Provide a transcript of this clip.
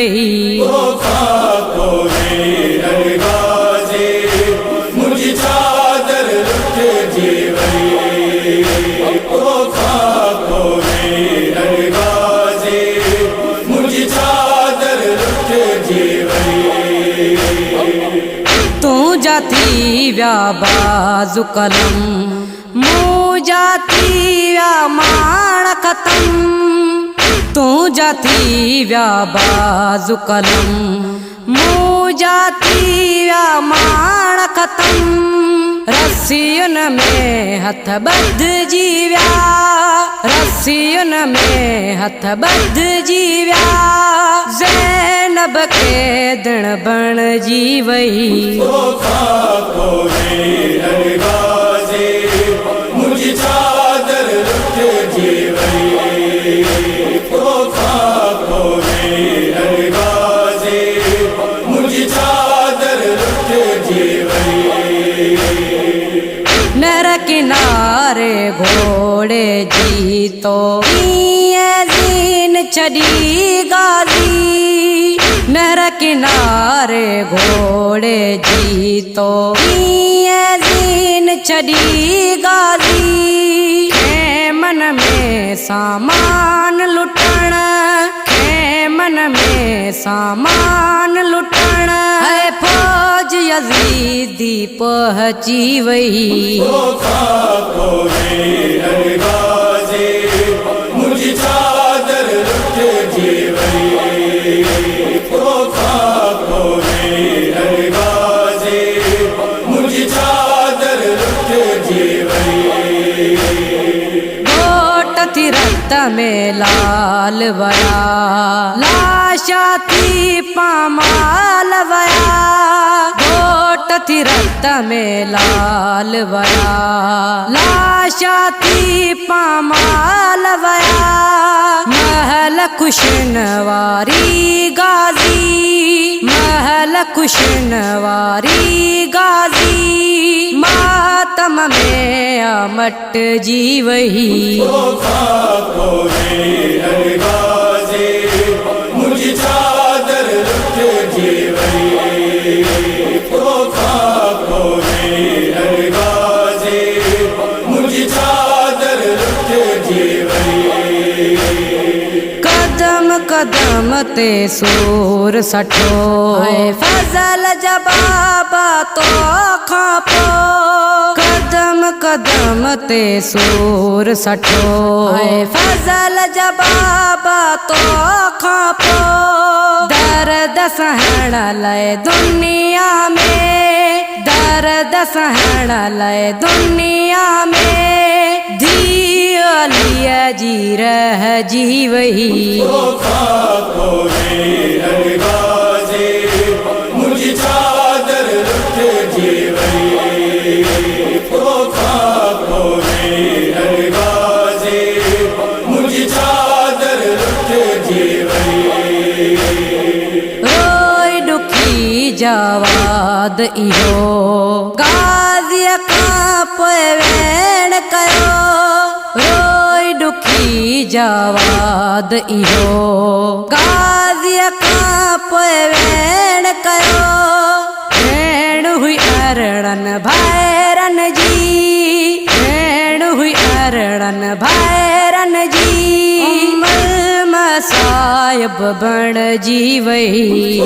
जीवही मुझी चादर लुट जीवई मुझी चादर लुट जीवई तू जाती व्या बाजू कलम मू जाती व्या माण खतम तू जाती व्या बाजू कलम मू जाती व्या माण खतम रस्सियुन में हथ बध जीव्या रस्सियुन में हथ बध जीव्या ज़ैनब के दिन बण जीवई मुझी चादर लुट जीवई मुझी चादर लुट जीवई नर किनारे घोड़े जीतो जीन छड़ी गाली नर किनारे घोड़े जीतो जीन छड़ी गाली मन में सामान लुटण मन में सामान लुटण है फौज यजीदी पहुंची वही मुझी चादर लुट जीवई मुझी चादर लुट जीवई घोट थी रक्त में लाल वया लाशा थी पामाल वया घोट थी रक्त में लाल वया लाशा थी पामाल वया महल खुशनवारी गाजी महल खुशनवारी गाजी मातम में अमट जीवही मुझी चादर लुट जीवई मुझी चादर लुट जीवई कदम कदम ते सूर सठो है फजल जबाबा तो खापो कदम कदम ते सूर सठो है फजल जबाबा तो खापो दर्द सहण लय दुनिया में दर्द सहण लय दुनिया में धिया जी रह जीवही मुझी चादर लुट जीवई मुझी चादर लुट जीवई रोई दुखी जवाद इहो गाज़ी खां पोइ वेण कयो रोई दुखी जवाद इहो गाज़ी खां पोइ वेण कयो भेण हुई अरड़न भाइरन जी भेण हुई अरड़न भाइरन जी मसायब बण जीवई